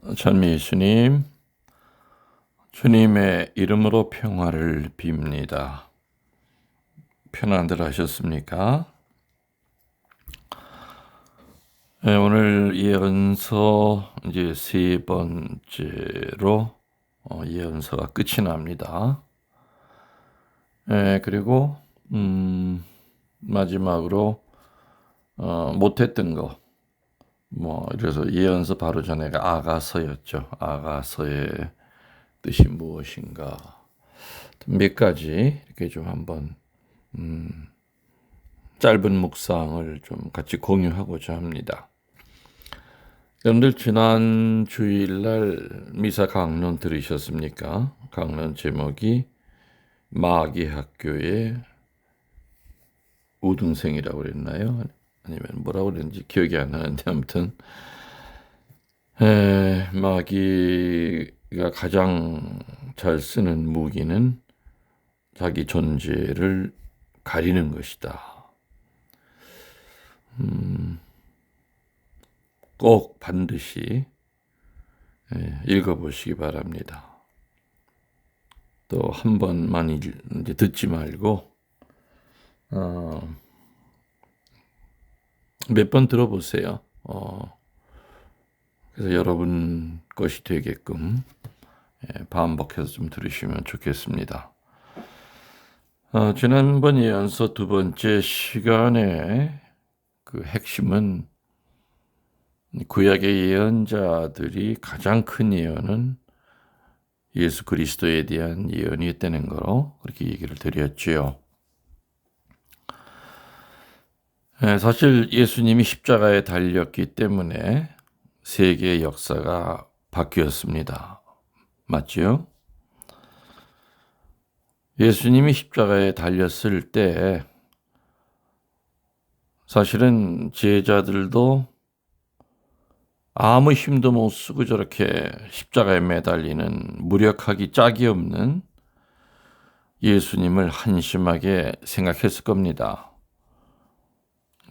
찬미 예수님, 주님의 이름으로 평화를 빕니다. 편안들 하셨습니까? 네, 오늘 예언서 이제 세 번째로 예언서가 끝이 납니다. 그리고 마지막으로 못했던 거, 그래서 예언서 바로 전에가 아가서였죠. 아가서의 뜻이 무엇인가? 몇 가지 이렇게 좀 한번 짧은 묵상을 좀 같이 공유하고자 합니다. 여러분들 지난 주일날 미사 강론 들으셨습니까? 강론 제목이 마귀 학교의 우등생이라고 그랬나요? 아니면 뭐라고 그랬는지 기억이 안 나는데 아무튼 마귀가 가장 잘 쓰는 무기는 자기 존재를 가리는 것이다. 꼭 반드시 읽어보시기 바랍니다. 또 한 번만 이제 듣지 말고 몇 번 들어보세요. 그래서 여러분 것이 되게끔 반복해서 좀 들으시면 좋겠습니다. 지난번 예언서 두 번째 시간에 그 핵심은 구약의 예언자들이 가장 큰 예언은 예수 그리스도에 대한 예언이었다는 거로 그렇게 얘기를 드렸지요. 사실 예수님이 십자가에 달렸기 때문에 세계의 역사가 바뀌었습니다. 맞지요? 예수님이 십자가에 달렸을 때 사실은 제자들도 아무 힘도 못 쓰고 저렇게 십자가에 매달리는 무력하기 짝이 없는 예수님을 한심하게 생각했을 겁니다.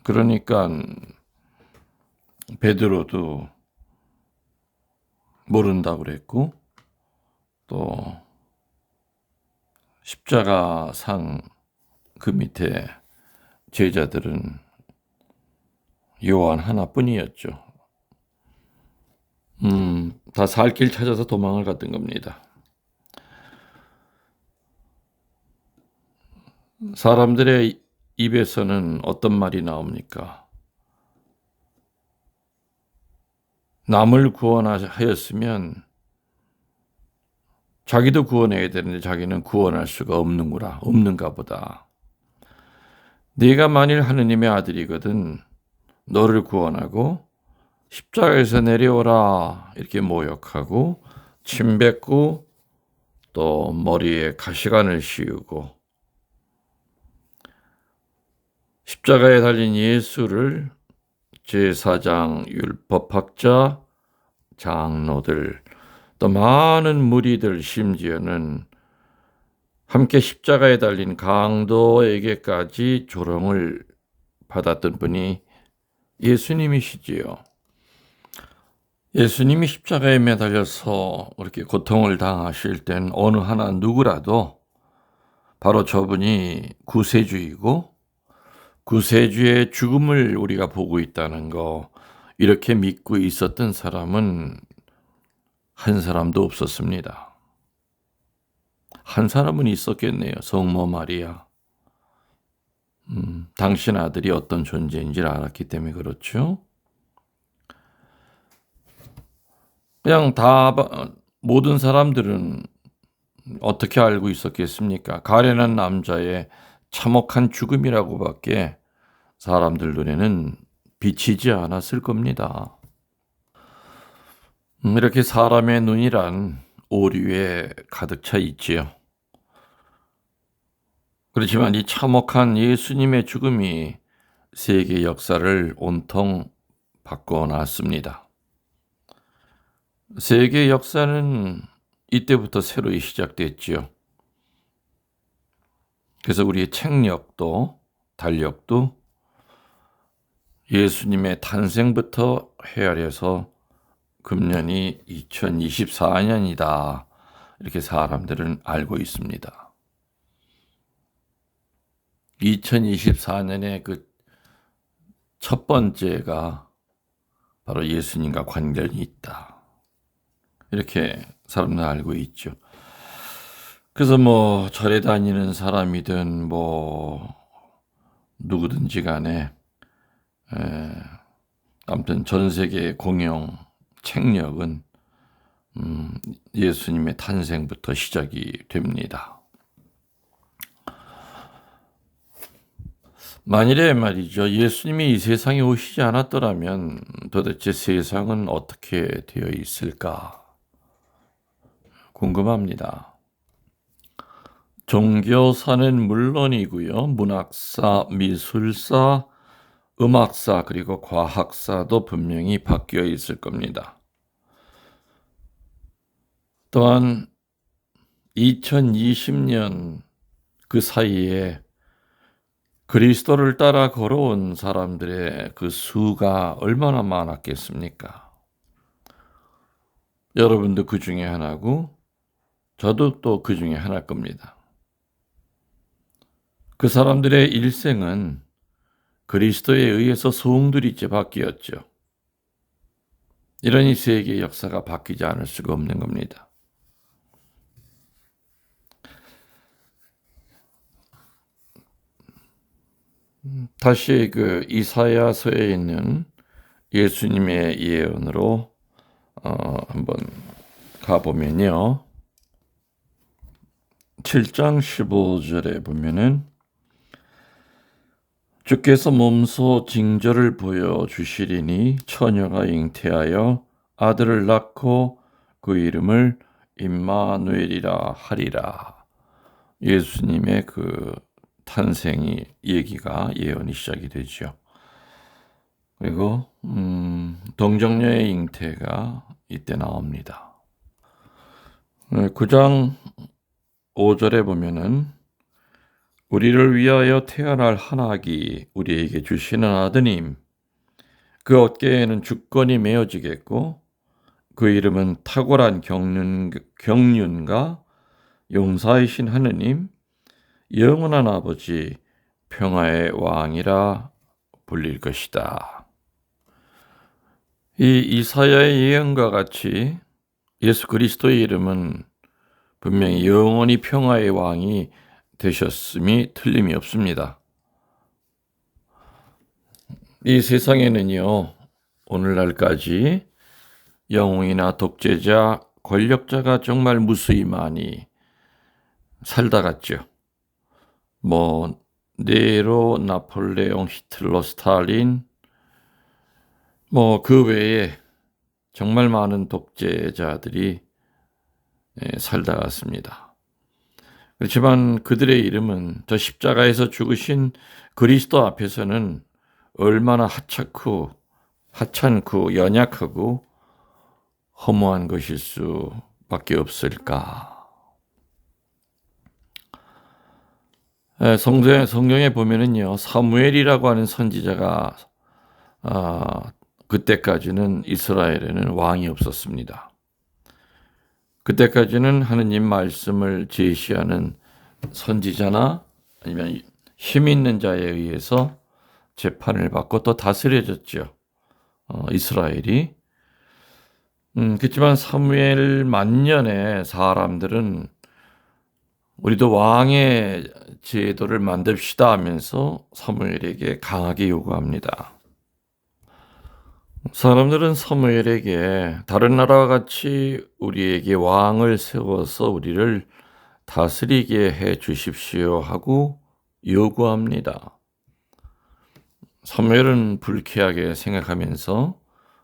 그러니까 베드로도 모른다고 그랬고 또 십자가 상 그 밑에 제자들은 요한 하나뿐이었죠. 다 살 길 찾아서 도망을 갔던 겁니다. 사람들의 입에서는 어떤 말이 나옵니까? 남을 구원하였으면 자기도 구원해야 되는데 자기는 구원할 수가 없는가 보다. 네가 만일 하느님의 아들이거든 너를 구원하고 십자가에서 내려오라 이렇게 모욕하고 침 뱉고 또 머리에 가시관을 씌우고 십자가에 달린 예수를 제사장, 율법학자, 장로들 또 많은 무리들 심지어는 함께 십자가에 달린 강도에게까지 조롱을 받았던 분이 예수님이시지요. 예수님이 십자가에 매달려서 그렇게 고통을 당하실 땐 어느 하나 누구라도 바로 저분이 구세주이고 구세주의 죽음을 우리가 보고 있다는 거 이렇게 믿고 있었던 사람은 한 사람도 없었습니다. 한 사람은 있었겠네요. 성모 마리아. 당신 아들이 어떤 존재인지를 알았기 때문에 그렇죠. 그냥 모든 사람들은 어떻게 알고 있었겠습니까? 가련한 남자의 참혹한 죽음이라고밖에 사람들 눈에는 비치지 않았을 겁니다. 이렇게 사람의 눈이란 오류에 가득 차 있지요. 그렇지만 이 참혹한 예수님의 죽음이 세계 역사를 온통 바꿔놨습니다. 세계 역사는 이때부터 새로 시작됐지요. 그래서 우리의 책력도 달력도 예수님의 탄생부터 헤아려서 금년이 2024년이다. 이렇게 사람들은 알고 있습니다. 2024년의 그 첫 번째가 바로 예수님과 관련이 있다. 이렇게 사람들은 알고 있죠. 그래서 뭐 절에 다니는 사람이든 뭐 누구든지 간에 아무튼 전 세계 공용 책력은 예수님의 탄생부터 시작이 됩니다. 만일에 말이죠, 예수님이 이 세상에 오시지 않았더라면 도대체 세상은 어떻게 되어 있을까 궁금합니다. 종교사는 물론이고요, 문학사, 미술사, 음악사 그리고 과학사도 분명히 바뀌어 있을 겁니다. 또한 2020년 그 사이에 그리스도를 따라 걸어온 사람들의 그 수가 얼마나 많았겠습니까? 여러분도 그 중에 하나고 저도 또 그 중에 하나일 겁니다. 그 사람들의 일생은 그리스도에 의해서 송두리째 바뀌었죠. 이러니 세계의 역사가 바뀌지 않을 수가 없는 겁니다. 다시 그 이사야서에 있는 예수님의 예언으로 한번 가보면요. 7장 15절에 보면은 주께서 몸소 징조를 보여주시리니 처녀가 잉태하여 아들을 낳고 그 이름을 임마누엘이라 하리라. 예수님의 그 탄생이 얘기가 예언이 시작이 되죠. 그리고 동정녀의 잉태가 이때 나옵니다. 9장 5절에 보면은 우리를 위하여 태어날 한 아기 우리에게 주시는 아드님 그 어깨에는 주권이 메어지겠고 그 이름은 탁월한 경륜과 용사이신 하느님 영원한 아버지 평화의 왕이라 불릴 것이다. 이 이사야의 예언과 같이 예수 그리스도의 이름은 분명히 영원히 평화의 왕이 되셨음이 틀림이 없습니다. 이 세상에는요, 오늘날까지 영웅이나 독재자, 권력자가 정말 무수히 많이 살다 갔죠. 뭐 네로, 나폴레옹, 히틀러, 스탈린, 뭐 그 외에 정말 많은 독재자들이 살다 갔습니다. 그렇지만 그들의 이름은 저 십자가에서 죽으신 그리스도 앞에서는 얼마나 하찮고 연약하고 허무한 것일 수밖에 없을까. 성경에 보면은요, 사무엘이라고 하는 선지자가 그때까지는 이스라엘에는 왕이 없었습니다. 그때까지는 하느님 말씀을 제시하는 선지자나 아니면 힘 있는 자에 의해서 재판을 받고 또 다스려졌죠. 이스라엘이. 그렇지만 사무엘 만년에 사람들은 우리도 왕의 제도를 만듭시다 하면서 사무엘에게 강하게 요구합니다. 사람들은 사무엘에게 다른 나라와 같이 우리에게 왕을 세워서 우리를 다스리게 해 주십시오 하고 요구합니다. 사무엘은 불쾌하게 생각하면서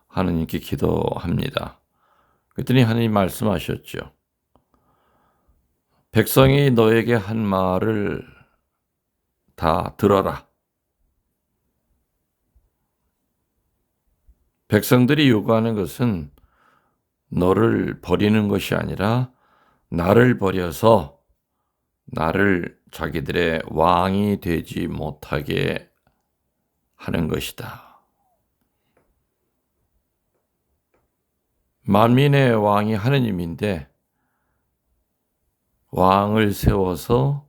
하느님께 기도합니다. 그랬더니 하느님 말씀하셨죠. 백성이 너에게 한 말을 다 들어라. 백성들이 요구하는 것은 너를 버리는 것이 아니라 나를 버려서 나를 자기들의 왕이 되지 못하게 하는 것이다. 만민의 왕이 하느님인데 왕을 세워서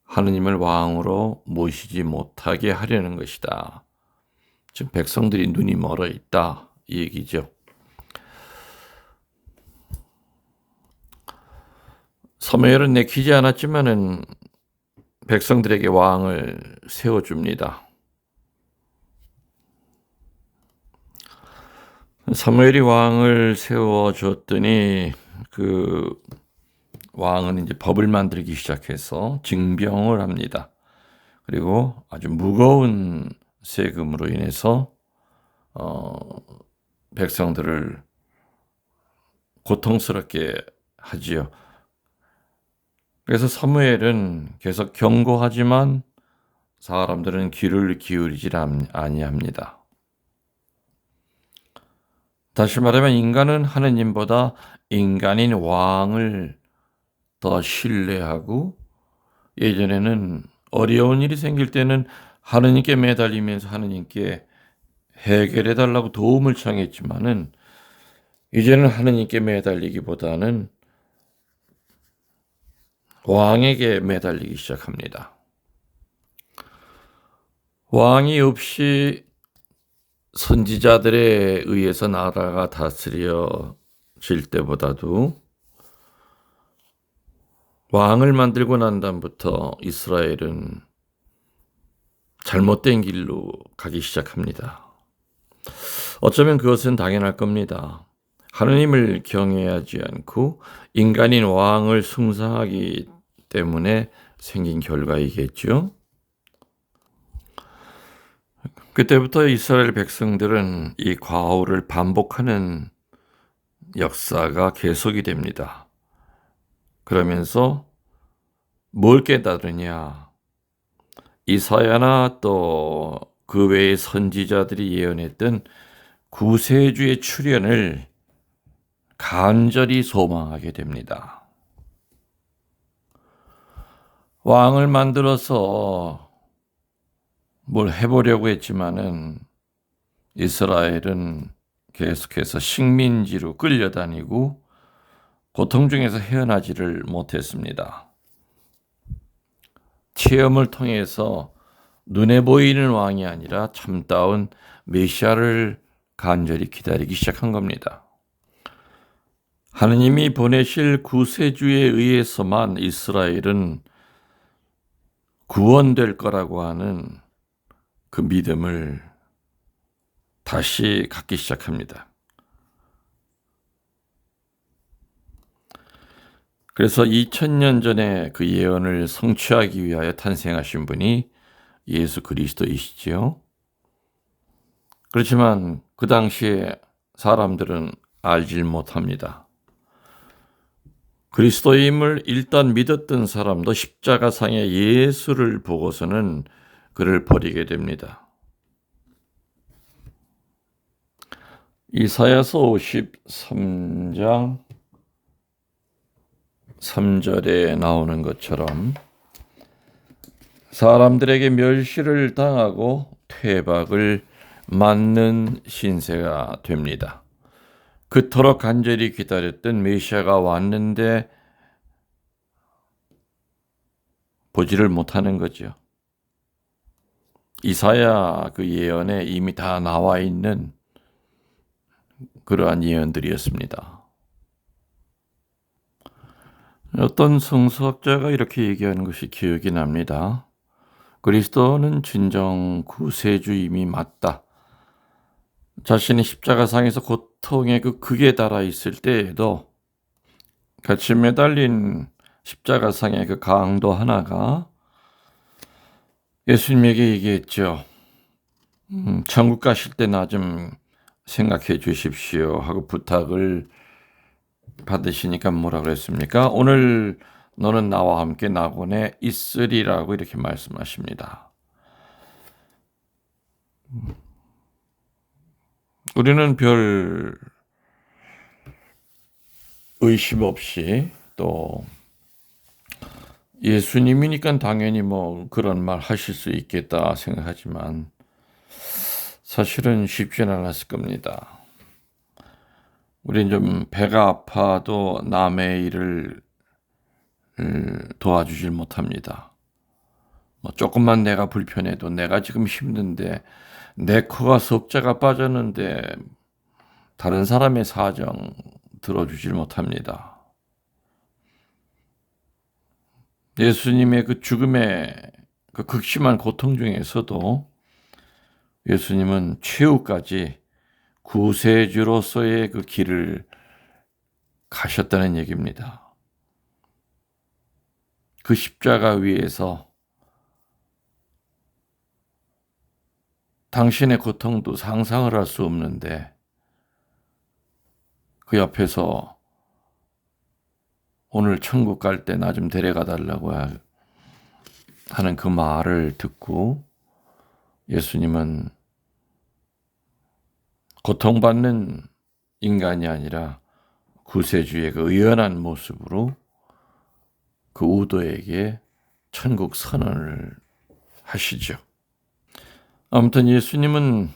하느님을 왕으로 모시지 못하게 하려는 것이다. 지금 백성들이 눈이 멀어 있다, 이 얘기죠. 사무엘은 내키지 않았지만은 백성들에게 왕을 세워줍니다. 사무엘이 왕을 세워줬더니 그 왕은 이제 법을 만들기 시작해서 징병을 합니다. 그리고 아주 무거운 세금으로 인해서 백성들을 고통스럽게 하지요. 그래서 사무엘은 계속 경고하지만 사람들은 귀를 기울이지 아니합니다. 다시 말하면 인간은 하느님보다 인간인 왕을 더 신뢰하고, 예전에는 어려운 일이 생길 때는 하느님께 매달리면서 하느님께 해결해 달라고 도움을 청했지만은 이제는 하느님께 매달리기보다는 왕에게 매달리기 시작합니다. 왕이 없이 선지자들에 의해서 나라가 다스려질 때보다도 왕을 만들고 난 다음부터 이스라엘은 잘못된 길로 가기 시작합니다. 어쩌면 그것은 당연할 겁니다. 하느님을 경외하지 않고 인간인 왕을 숭상하기 때문에 생긴 결과이겠죠. 그때부터 이스라엘 백성들은 이 과오를 반복하는 역사가 계속이 됩니다. 그러면서 뭘 깨달으냐? 이사야나 또 그 외의 선지자들이 예언했던 구세주의 출현을 간절히 소망하게 됩니다. 왕을 만들어서 뭘 해보려고 했지만은 이스라엘은 계속해서 식민지로 끌려다니고 고통 중에서 헤어나지를 못했습니다. 체험을 통해서 눈에 보이는 왕이 아니라 참다운 메시아를 간절히 기다리기 시작한 겁니다. 하느님이 보내실 구세주에 의해서만 이스라엘은 구원될 거라고 하는 그 믿음을 다시 갖기 시작합니다. 그래서 2000년 전에 그 예언을 성취하기 위하여 탄생하신 분이 예수 그리스도이시지요. 그렇지만 그 당시에 사람들은 알질 못합니다. 그리스도임을 일단 믿었던 사람도 십자가상의 예수를 보고서는 그를 버리게 됩니다. 이사야서 53장 3절에 나오는 것처럼 사람들에게 멸시를 당하고 퇴박을 맞는 신세가 됩니다. 그토록 간절히 기다렸던 메시아가 왔는데 보지를 못하는 거죠. 이사야 그 예언에 이미 다 나와 있는 그러한 예언들이었습니다. 어떤 성서학자가 이렇게 얘기하는 것이 기억이 납니다. 그리스도는 진정 구세주임이 맞다. 자신이 십자가상에서 고통의 그 극에 달아 있을 때에도 같이 매달린 십자가상의 그 강도 하나가 예수님에게 얘기했죠. 천국 가실 때 나 좀 생각해 주십시오 하고 부탁을 받으시니까 뭐라 그랬습니까? 오늘 너는 나와 함께 낙원에 있으리라고 이렇게 말씀하십니다. 우리는 별 의심 없이 또 예수님이니까 당연히 뭐 그런 말 하실 수 있겠다 생각하지만 사실은 쉽지는 않았을 겁니다. 우리는 좀 배가 아파도 남의 일을 도와주질 못합니다. 뭐 조금만 내가 불편해도 내가 지금 힘든데 내 코가 석자가 빠졌는데 다른 사람의 사정 들어주질 못합니다. 예수님의 그 죽음의 그 극심한 고통 중에서도 예수님은 최후까지 구세주로서의 그 길을 가셨다는 얘기입니다. 그 십자가 위에서 당신의 고통도 상상을 할 수 없는데 그 옆에서 오늘 천국 갈 때 나 좀 데려가 달라고 하는 그 말을 듣고 예수님은 고통받는 인간이 아니라 구세주의 그 의연한 모습으로 그 우도에게 천국 선언을 하시죠. 아무튼 예수님은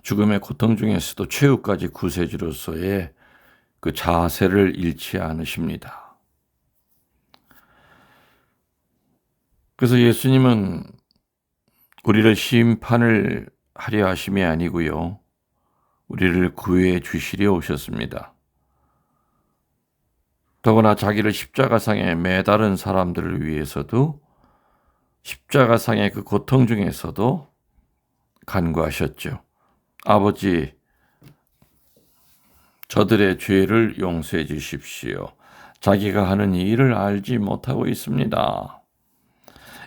죽음의 고통 중에서도 최후까지 구세주로서의 그 자세를 잃지 않으십니다. 그래서 예수님은 우리를 심판을 하려 하심이 아니고요, 우리를 구해 주시려 오셨습니다. 더구나 자기를 십자가상에 매달은 사람들을 위해서도 십자가상의 그 고통 중에서도 간구하셨죠. 아버지, 저들의 죄를 용서해 주십시오. 자기가 하는 일을 알지 못하고 있습니다.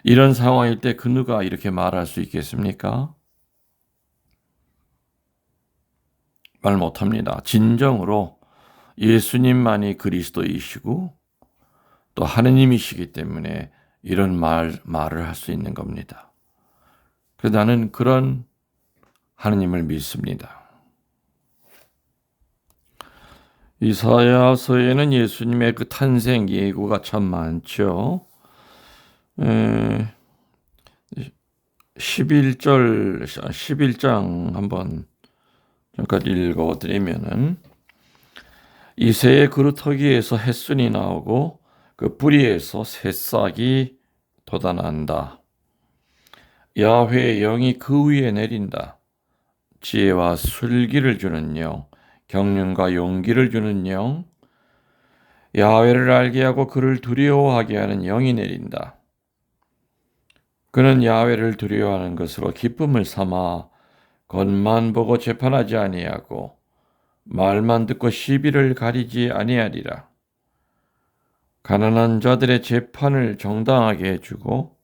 이런 상황일 때 그 누가 이렇게 말할 수 있겠습니까? 말 못합니다. 진정으로 예수님만이 그리스도이시고 또 하느님이시기 때문에 이런 말을 할 수 있는 겁니다. 그래서 나는 그런 하느님을 믿습니다. 이사야서에는 예수님의 그 탄생 예고가 참 많죠. 11장 한번 잠깐 읽어드리면은, 이새의 그루터기에서 햇순이 나오고 그 뿌리에서 새싹이 돋아난다. 야훼의 영이 그 위에 내린다. 지혜와 슬기를 주는 영, 경륜과 용기를 주는 영, 야훼를 알게 하고 그를 두려워하게 하는 영이 내린다. 그는 야훼를 두려워하는 것으로 기쁨을 삼아 겉만 보고 재판하지 아니하고 말만 듣고 시비를 가리지 아니하리라. 가난한 자들의 재판을 정당하게 해주고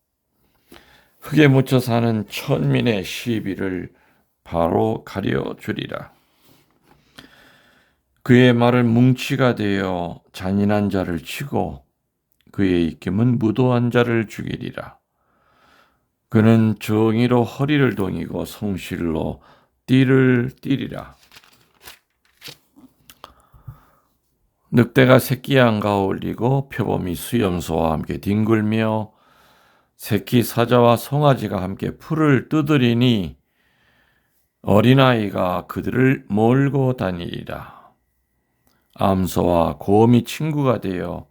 흙에 묻혀 사는 천민의 시비를 바로 가려주리라. 그의 말은 뭉치가 되어 잔인한 자를 치고 그의 입김은 무도한 자를 죽이리라. 그는 정의로 허리를 동이고 성실로 띠를 띠리라. 늑대가 새끼 양가 어울리고 표범이 수염소와 함께 뒹굴며 새끼 사자와 송아지가 함께 풀을 뜯으리니 어린아이가 그들을 몰고 다니리라. 암소와 곰이 친구가 되어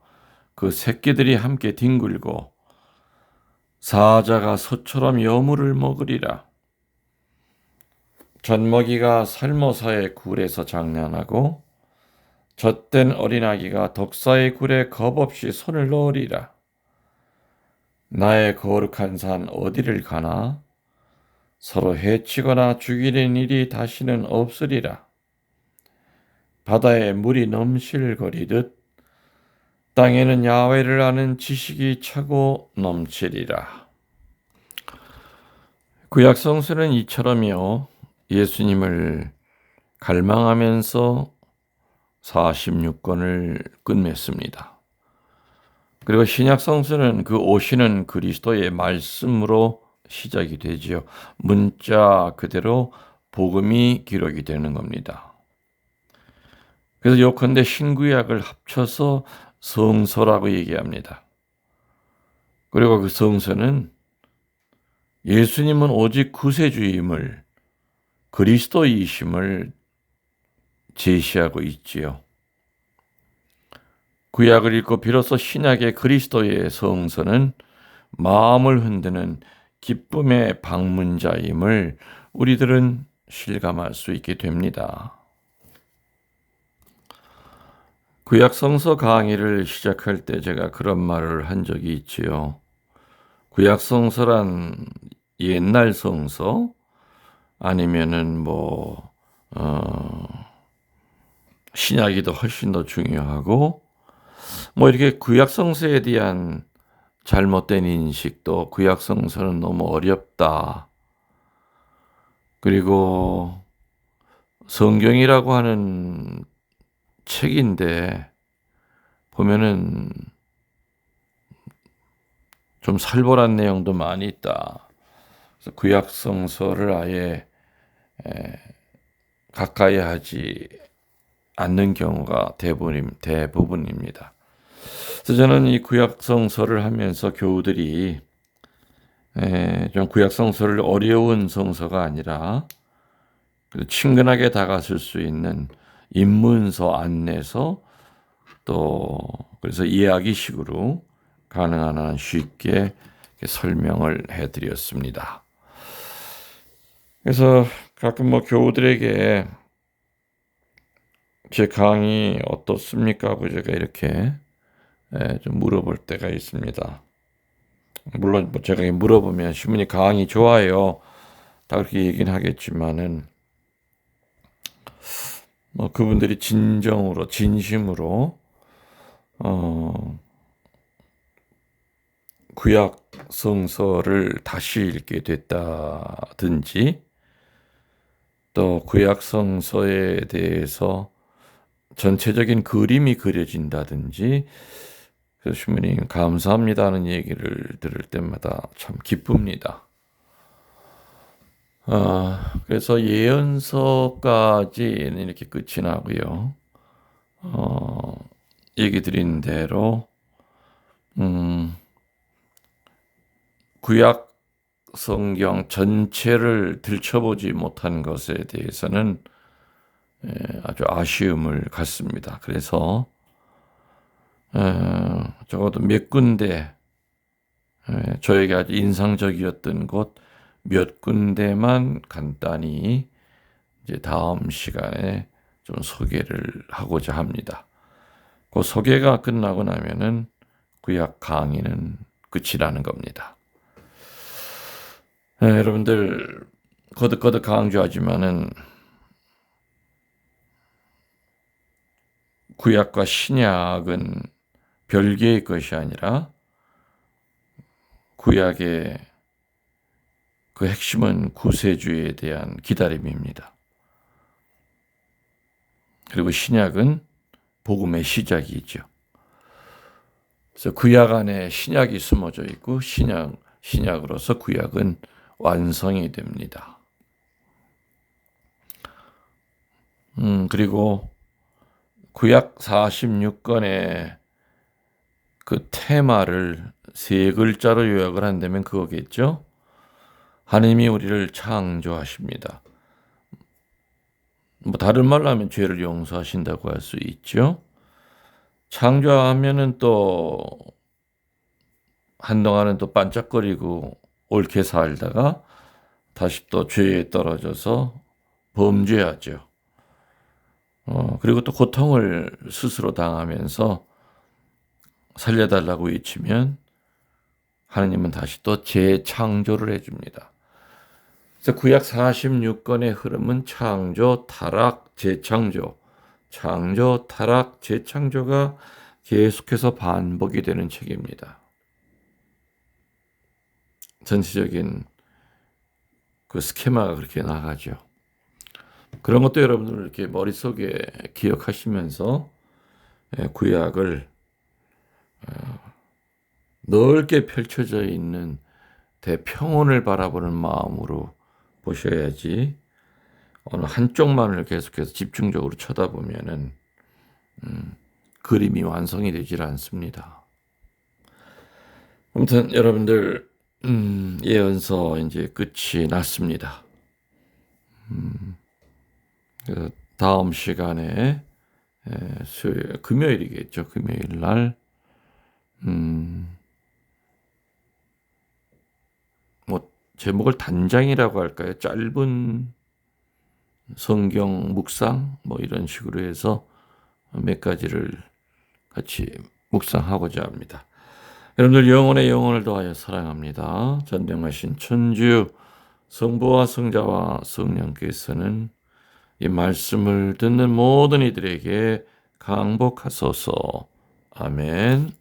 그 새끼들이 함께 뒹굴고 사자가 소처럼 여물을 먹으리라. 젖먹이가 살모사의 굴에서 장난하고 젖된 어린아기가 독사의 굴에 겁없이 손을 넣으리라. 나의 거룩한 산 어디를 가나? 서로 해치거나 죽이는 일이 다시는 없으리라. 바다에 물이 넘실거리듯 땅에는 야훼를 아는 지식이 차고 넘치리라. 구약 성서는 이처럼요, 예수님을 갈망하면서 46권을 끝맺습니다. 그리고 신약 성서는 그 오시는 그리스도의 말씀으로 시작이 되지요. 문자 그대로 복음이 기록이 되는 겁니다. 그래서 요컨대 신구약을 합쳐서 성서라고 얘기합니다. 그리고 그 성서는 예수님은 오직 구세주임을, 그리스도이심을 제시하고 있지요. 구약을 읽고 비로소 신약의 그리스도의 성서는 마음을 흔드는 기쁨의 방문자임을 우리들은 실감할 수 있게 됩니다. 구약 성서 강의를 시작할 때 제가 그런 말을 한 적이 있지요. 구약 성서란 옛날 성서 아니면은 신약이 더 훨씬 더 중요하고 이렇게 구약 성서에 대한 잘못된 인식도 구약 성서는 너무 어렵다. 그리고 성경이라고 하는 책인데 보면은 좀 살벌한 내용도 많이 있다. 그래서 구약 성서를 아예 가까이 하지 않는 경우가 대부분입니다. 그래서 저는 이 구약 성서를 하면서 교우들이 좀 구약 성서를 어려운 성서가 아니라 친근하게 다가설 수 있는 입문서, 안내서 또 그래서 이야기식으로 가능한 한 쉽게 설명을 해드렸습니다. 그래서 가끔 교우들에게 제 강의 어떻습니까 하고 제가 이렇게 좀 물어볼 때가 있습니다. 물론 제가 물어보면 신부님 강의 좋아요. 다 그렇게 얘기는 하겠지만은 그분들이 진정으로 진심으로 구약 성서를 다시 읽게 됐다든지 또 구약 성서에 대해서 전체적인 그림이 그려진다든지 그래서 신부님 감사합니다는 얘기를 들을 때마다 참 기쁩니다. 그래서 예언서까지는 이렇게 끝이 나고요. 얘기 드린 대로 구약 성경 전체를 들춰보지 못한 것에 대해서는 아주 아쉬움을 갖습니다. 그래서 적어도 몇 군데 저에게 아주 인상적이었던 곳 몇 군데만 간단히 이제 다음 시간에 좀 소개를 하고자 합니다. 그 소개가 끝나고 나면은 구약 강의는 끝이라는 겁니다. 여러분들 거듭거듭 강조하지만은 구약과 신약은 별개의 것이 아니라 구약의 그 핵심은 구세주에 대한 기다림입니다. 그리고 신약은 복음의 시작이죠. 그래서 구약 안에 신약이 숨어져 있고 신약으로서 구약은 완성이 됩니다. 그리고 구약 46권의 그 테마를 세 글자로 요약을 한다면 그거겠죠. 하나님이 우리를 창조하십니다. 다른 말로 하면 죄를 용서하신다고 할 수 있죠. 창조하면은 또 한동안은 또 반짝거리고 옳게 살다가 다시 또 죄에 떨어져서 범죄하죠. 그리고 또 고통을 스스로 당하면서 살려달라고 외치면 하나님은 다시 또 재창조를 해줍니다. 그래서 구약 46권의 흐름은 창조, 타락, 재창조, 창조, 타락, 재창조가 계속해서 반복이 되는 책입니다. 전체적인 그 스케마가 그렇게 나가죠. 그런 것도 여러분들 이렇게 머릿속에 기억하시면서 구약을 넓게 펼쳐져 있는 대평원을 바라보는 마음으로 보셔야지 어느 한쪽만을 계속해서 집중적으로 쳐다보면은 그림이 완성이 되질 않습니다. 아무튼 여러분들 예언서 이제 끝이 났습니다. 다음 시간에 금요일이겠죠. 금요일 날 뭐 제목을 단장이라고 할까요? 짧은 성경 묵상 뭐 이런 식으로 해서 몇 가지를 같이 묵상하고자 합니다. 여러분들 영혼의 영혼을 더하여 사랑합니다. 전능하신 천주 성부와 성자와 성령께서는 이 말씀을 듣는 모든 이들에게 강복하소서. 아멘.